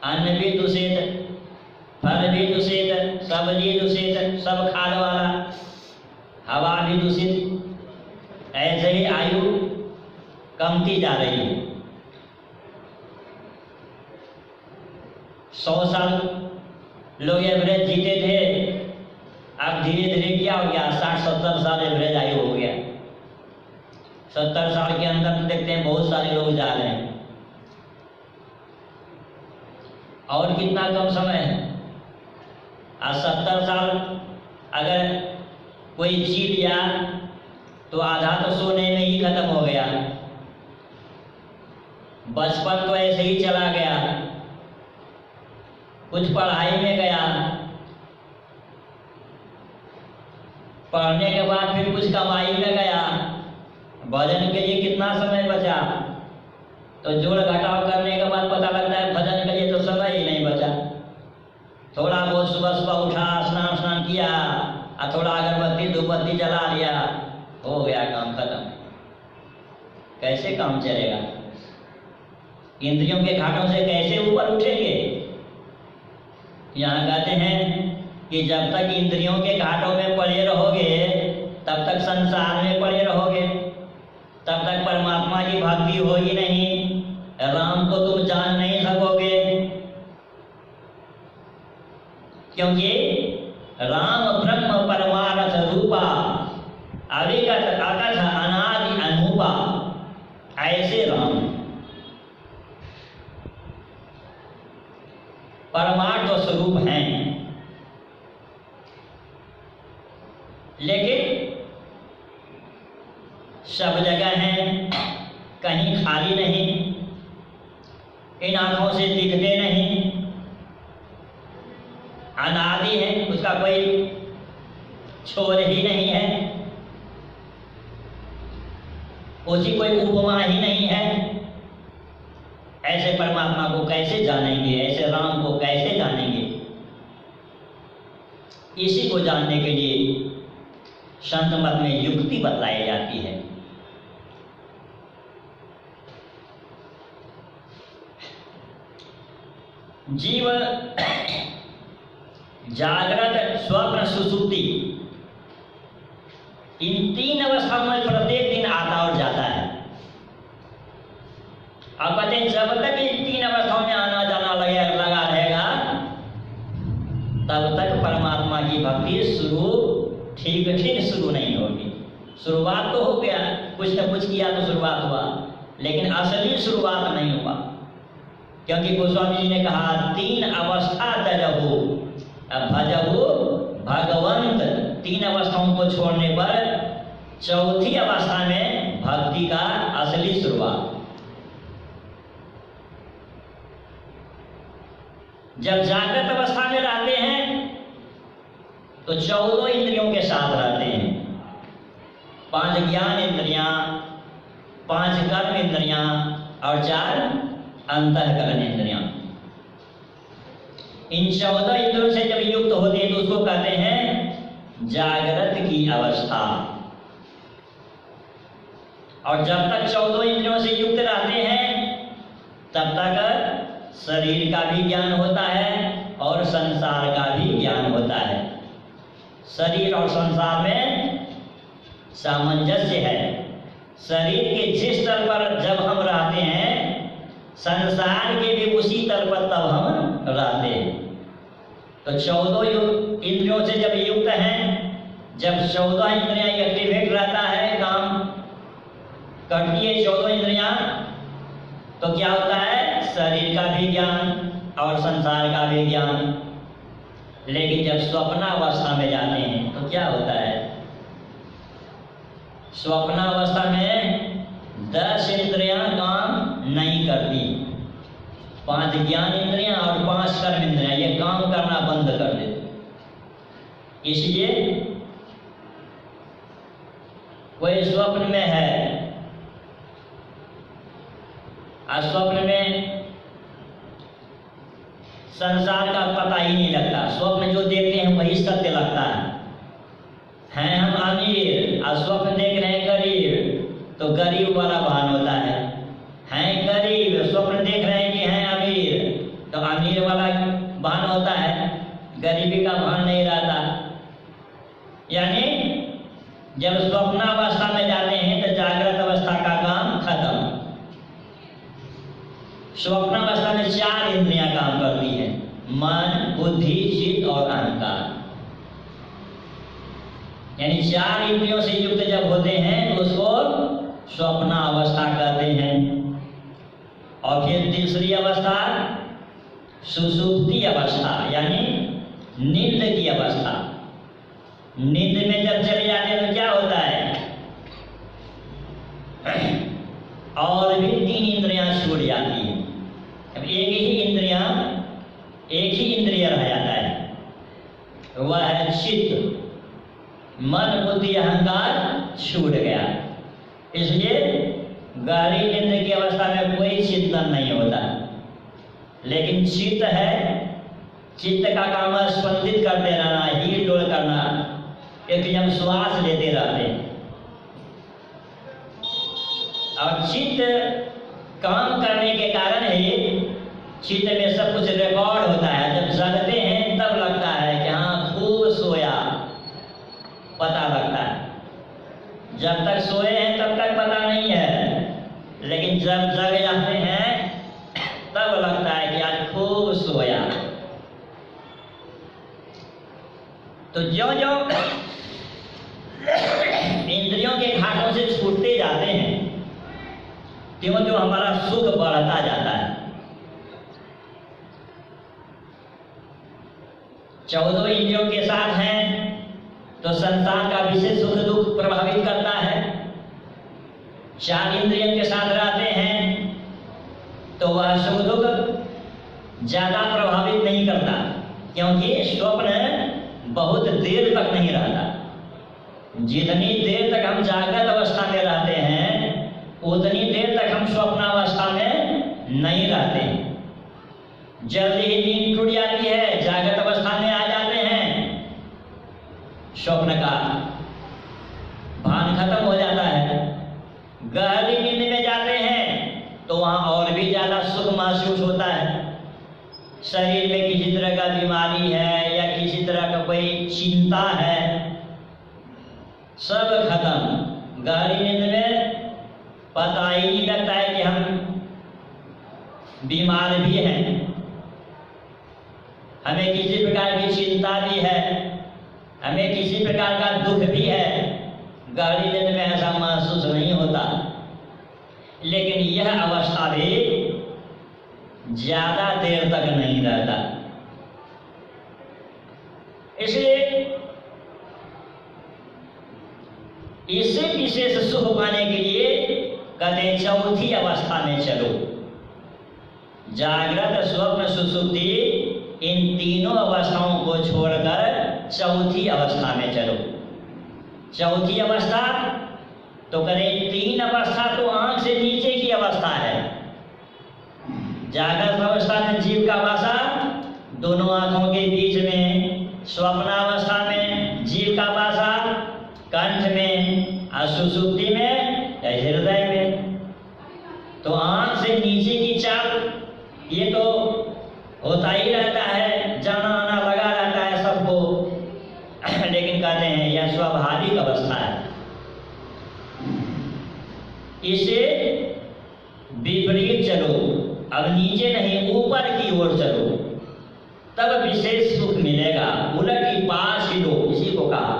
अन्न भी दूषित, फल भी दूषित, सब्जी दूषित, सब खाद वाला, हवा भी दूषित। ऐसे ही आयु कमती जा रही है। 100 साल लोग एवरेज जीते थे, अब धीरे धीरे क्या हो गया, 60-70 साल एवरेज आयु हो गया। 70 साल के अंदर तो देखते हैं बहुत सारे लोग जा रहे हैं। और कितना कम समय है। आज 70 साल अगर कोई जी लिया तो आधा तो सोने में ही खत्म हो गया। बचपन तो ऐसे ही चला गया, कुछ पढ़ाई में गया, पढ़ने के बाद फिर कुछ कमाई में गया, भजन के लिए कितना समय बचा, तो जोड़ घटाव करने के बाद पता लगता है भजन के लिए तो समय ही नहीं बचा। थोड़ा बहुत सुबह सुबह उठा, स्नान किया और थोड़ा अगरबत्ती धूपबत्ती जला लिया, हो गया काम खत्म। कैसे काम चलेगा? इंद्रियों के घाटों से कैसे ऊपर उठेंगे? यहाँ कहते हैं कि जब तक इंद्रियों के घाटों में पड़े रहोगे तब तक संसार में पड़े रहोगे, तब तक परमात्मा की भक्ति हो ही नहीं, राम को तुम जान नहीं सकोगे। क्योंकि राम ब्रह्म परमार्थ रूपा अविगत अकथ अनादि अनूपा, ऐसे राम परमार्थ स्वरूप हैं। लेकिन सब जगह हैं, कहीं खाली नहीं, इन आंखों से दिखते नहीं, अनादि है, उसका कोई छोर ही नहीं है, उसकी कोई उपमा ही नहीं है। ऐसे परमात्मा को कैसे जानेंगे, ऐसे राम को कैसे जानेंगे। इसी को जानने के लिए संत मत में युक्ति बतलाई जाती है। जीव जागृत, स्वप्न, सुषुप्ति, इन तीन अवस्थाओं में प्रत्येक दिन आता और जाता है। अब कहते हैं जब तक इन तीन अवस्थाओं में आना जाना लगा रहेगा तब तक परमात्मा की भक्ति ठीक शुरू नहीं होगी। शुरुआत तो हो गया, कुछ न कुछ किया तो शुरुआत हुआ, लेकिन असली शुरुआत नहीं हुआ। क्योंकि गोस्वामी जी ने कहा तीन अवस्था तजहु भजहु भगवंत। तीन अवस्थाओं को छोड़ने पर चौथी अवस्था में भक्ति का असली शुरुआत। जब जागृत अवस्था में रहते हैं तो 14 इंद्रियों के साथ रहते हैं। 5 ज्ञान इंद्रियां, 5 कर्म इंद्रियां और 4 अंतःकरण इंद्रियां। इन 14 इंद्रियों से जब युक्त होते हैं तो उसको कहते हैं जागृत की अवस्था। और जब तक 14 इंद्रियों से युक्त रहते हैं तब तक शरीर का भी ज्ञान होता है और संसार का भी ज्ञान होता है। शरीर और संसार में सामंजस्य है। शरीर के जिस तल पर जब हम रहते हैं संसार के भी उसी तल पर तब हम रहते हैं। तो 14 इंद्रियों से जब युक्त हैं, जब 14 इंद्रियां एक्टिवेट रहता है, काम करती है 14 इंद्रियां, तो क्या होता है शरीर का भी ज्ञान और संसार का भी ज्ञान। लेकिन जब स्वप्नावस्था में जाते हैं तो क्या होता है, स्वप्नावस्था में 10 इंद्रियां काम नहीं करती। 5 ज्ञान इंद्रियां और 5 कर्म इंद्रियां ये काम करना बंद कर देती। इसलिए कोई स्वप्न में है, स्वप्न में संसार का पता ही नहीं लगता। स्वप्न जो देखते हैं वही सत्य लगता है हम अमीर और स्वप्न देख रहे हैं गरीब, तो गरीब वाला भान होता है गरीब, स्वप्न देख रहे हैं कि हैं अमीर, तो अमीर वाला भान होता है, गरीबी का भान नहीं रहता। यानी जब स्वप्नावस्था में जाते हैं तो जागृत अवस्था का काम खत्म। स्वप्नावस्था में 4 इंद्रियां काम करती हैं, मन, बुद्धि, चित्त और अहंकार। यानी 4 इंद्रियों से युक्त जब होते हैं तो उसको स्वप्नावस्था कहते हैं। और फिर तीसरी अवस्था सुषुप्ति अवस्था, यानी नींद की अवस्था। नींद में जब चले जाते हैं तो क्या होता है, और भी 3 इंद्रियां छूट जाती है। अब एक ही इंद्रिय रह जाता है, वह है चित्त। मन, बुद्धि, अहंकार छूट गया। इसलिए गहरी नींद की अवस्था में कोई चिंतन नहीं होता, लेकिन चित्त है, चित्त का काम है स्पंदित करते रहना, हिल डोल करना, एकदम श्वास लेते रहते। और चित्त काम करने के कारण ही चित्त में सब कुछ रिकॉर्ड होता है। जब जगते हैं तब लगता है कि हाँ खूब सोया, पता लगता है। जब तक सोए हैं तब तक पता नहीं है, लेकिन जब जग जाते हैं तब लगता है कि आज खूब सोया। तो ज्यों-ज्यों इंद्रियों के घाटों से छूटते जाते हैं त्यों-त्यों हमारा सुख बढ़ता जाता है। 14 इंद्रियों के साथ हैं तो संसार का विशेष सुख दुख प्रभावित करता है। 4 इंद्रियों के साथ रहते हैं तो वह सुख दुख ज्यादा प्रभावित नहीं करता, क्योंकि स्वप्न बहुत देर तक नहीं रहता। जितनी देर तक हम जागृत अवस्था में रहते हैं उतनी देर तक हम स्वप्नावस्था में नहीं रहते, जल्दी ही नींद टूट जाती है, जागृत अवस्था में आ जाते हैं, स्वप्न का भान खत्म हो जाता है। गहरी नींद में जाते हैं तो वहां और भी ज्यादा सुख महसूस होता है। शरीर में किसी तरह का बीमारी है या किसी तरह का कोई चिंता है, सब खत्म। गहरी नींद में पता ही नहीं लगता है कि हम बीमार भी हैं, हमें किसी प्रकार की चिंता भी है, हमें किसी प्रकार का दुख भी है। गहरी नींद में ऐसा महसूस नहीं होता, लेकिन यह अवस्था भी ज्यादा देर तक नहीं रहता। इसलिए इससे विशेष सुख पाने के लिए कहते हैं चौथी अवस्था में चलो। जागृत, स्वप्न, सुषुप्ति, इन तीनों अवस्थाओं को छोड़कर चौथी अवस्था में चलो। चौथी अवस्था तो करें, तीन अवस्था तो आंख से नीचे की अवस्था है। जागृत अवस्था में जीव का वासा दोनों आंखों के बीच में, स्वप्नावस्था में जीव का वासा कंठ में, और सुषुप्ति में या हृदय में। तो आंख से नीचे की चाप ये तो होता ही रहता है, जाना आना लगा रहता है सबको, लेकिन कहते हैं यह स्वाभाविक अवस्था है। इसे विपरीत चलो, अब नीचे नहीं ऊपर की ओर चलो, तब विशेष सुख मिलेगा। उलटी पास हिलो, इसी को कहा।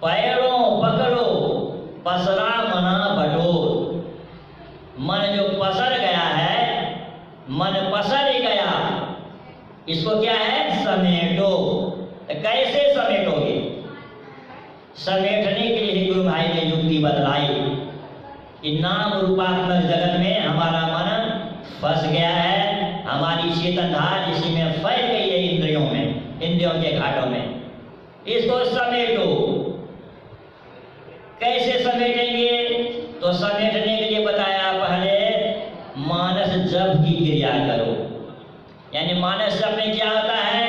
पैरों पकड़ो, पसरा मना बटोर। मन जो पसर गया है, मन पसर ही गया, इसको क्या है, समेटो। कैसे समेटोगे? समेटने के लिए गुरु भाई ने युक्ति बतलाई कि नाम रूपात्मक जगत में हमारा मन फंस गया है, हमारी चेतन धार इसी में फैल गई है, इंद्रियों में, इंद्रियों के घाटों में। इसको समेटो। कैसे समेटेंगे? तो समेटने के लिए बताया पहले मानस जप की क्रिया करो। यानी मानस जप में क्या होता है,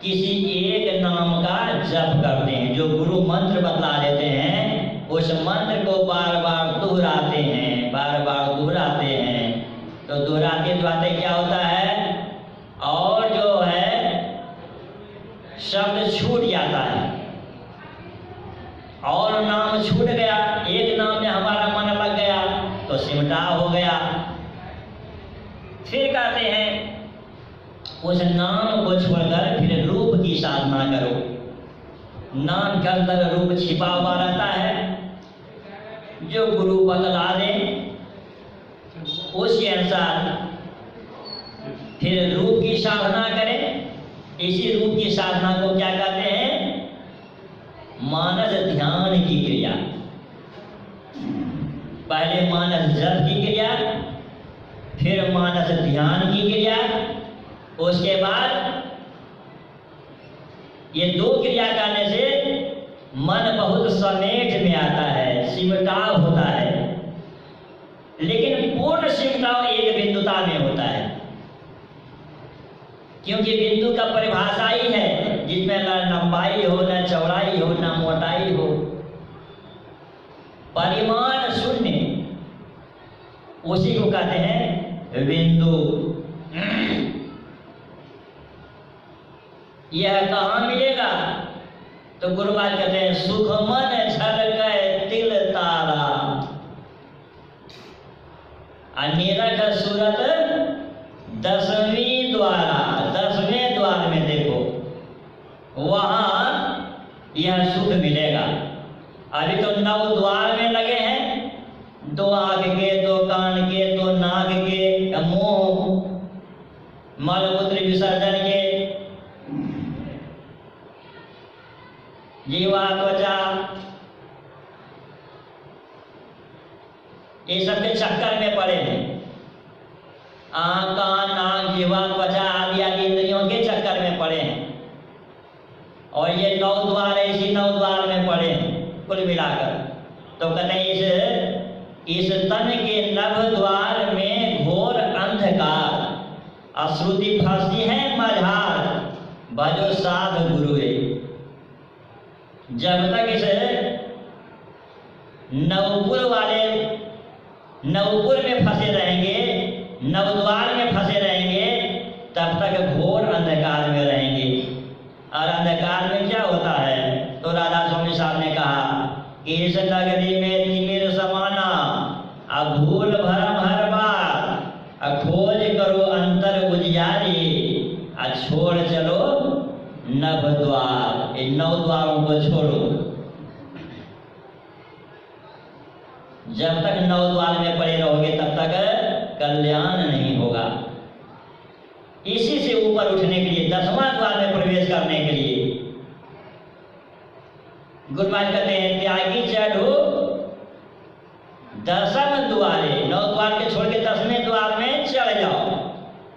किसी एक नाम का जप करते हैं, जो गुरु मंत्र बतला देते हैं, उस मंत्र को बार बार दोहराते हैं, बार बार दोहराते हैं। तो दोहराते दोहराते क्या होता है, और जो है शब्द छूट जाता है, और नाम छूट गया, एक नाम में हमारा मन लग गया तो सिमटाव हो गया। फिर कहते हैं उस नाम को छोड़कर फिर रूप की साधना करो। नाम के अंदर रूप छिपा हुआ रहता है, जो गुरु बतला दे उसके अनुसार फिर रूप की साधना करें। इसी रूप की साधना को क्या कहते हैं, मानस ध्यान की क्रिया। पहले मानस जप की क्रिया, फिर मानस ध्यान की क्रिया, उसके बाद ये दो क्रिया करने से मन बहुत समेट में आता है, सिमटाव होता है। लेकिन पूर्ण सिमटाव एक बिंदुता में होता है, क्योंकि बिंदु का परिभाषा ही है जिसमें न लंबाई हो, न चौड़ाई हो, न मोटाई हो, परिमाण शून्य, उसी को कहते हैं बिंदु। यह कहाँ मिलेगा? तो गुरुवार कहते हैं सुख मन झलके तिल तारा, निरख सूरत दसवीं द्वारा, 10वें द्वार में देखो, वहां यह सुख मिलेगा। अभी तो 9 द्वार में लगे हैं, 2 आंख के, 2 कान के, 2 नाक के, मुंह, मलमूत्र विसर्जन के, जीवा, त्वचा, ये सब के चक्कर में पड़े हैं। आंख, कान, नाक, जीवा, त्वचा आदि आदि इंद्रियों के चक्कर में पड़े हैं, और ये 9 द्वार इसी 9 द्वार में पड़े हैं कुल मिलाकर। तो कहते हैं इस तन के नभ द्वार में घोर अंध अंधकार, अश्रुति फंसी है मझार, भजो साध गुरुए। जब तक इसे नवपुर में फंसे रहेंगे, नवद्वार में फंसे रहेंगे, तब तक घोर अंधकार में रहेंगे। और अंधकार में क्या होता है? तो राधा स्वामी साहब ने कहा कि इस नगरी में तिमिर समाना, अब भूल भरम हर बार, खोज करो अंतर उजियारी, छोड़ चलो नव द्वार। इन 9 द्वारों को छोड़ो। जब तक 9 द्वार में पड़े रहोगे तब तक कल्याण नहीं होगा। इसी से ऊपर उठने के लिए 10वां द्वार में प्रवेश करने के लिए गुरु महाराज कहते हैं त्यागी चढ़ो 10वें द्वारे। 9 द्वार के छोड़ के 10वें द्वार में चढ़ जाओ,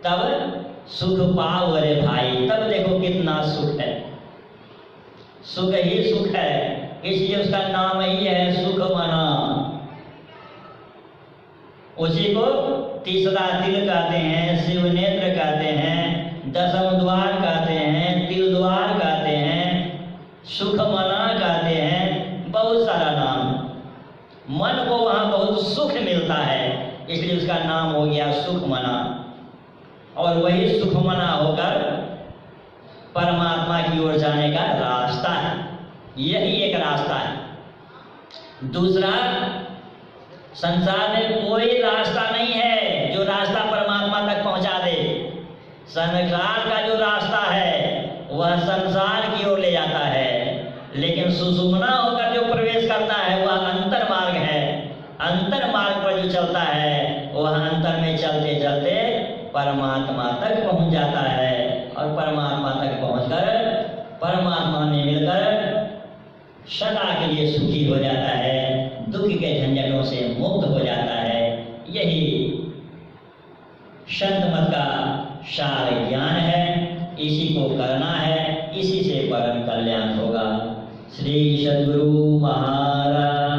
तब सुख पाओ रे भाई। तब देखो कितना सुख है, सुख ही सुख है। इसलिए उसका नाम ही है सुख मना। उसी को तीसरा तिल कहते हैं, शिव नेत्र कहते हैं, 10वां द्वार कहते हैं, तिल द्वार कहते हैं, सुख मना कहते हैं, बहुत सारा नाम। मन को वहां बहुत सुख मिलता है, इसलिए उसका नाम हो गया सुख मना। और वही सुख मना होकर परमात्मा की ओर जाने का रास्ता है। यही एक रास्ता है। दूसरा, संसार में कोई रास्ता नहीं है जो रास्ता परमात्मा तक पहुंचा दे। संसार का जो रास्ता है वह संसार की ओर ले जाता है, लेकिन सुषुम्ना होकर जो प्रवेश करता है वह अंतर मार्ग है। अंतर मार्ग पर जो चलता है वह अंतर में चलते चलते परमात्मा तक पहुंच जाता है, और परमात्मा तक पहुंचकर परमात्मा में मिलकर सदा के लिए सुखी हो जाता है, दुख के झंझटों से मुक्त हो जाता है। यही संत मत का सार ज्ञान है। इसी को करना है, इसी से परम कल्याण होगा। श्री सद्गुरु महाराज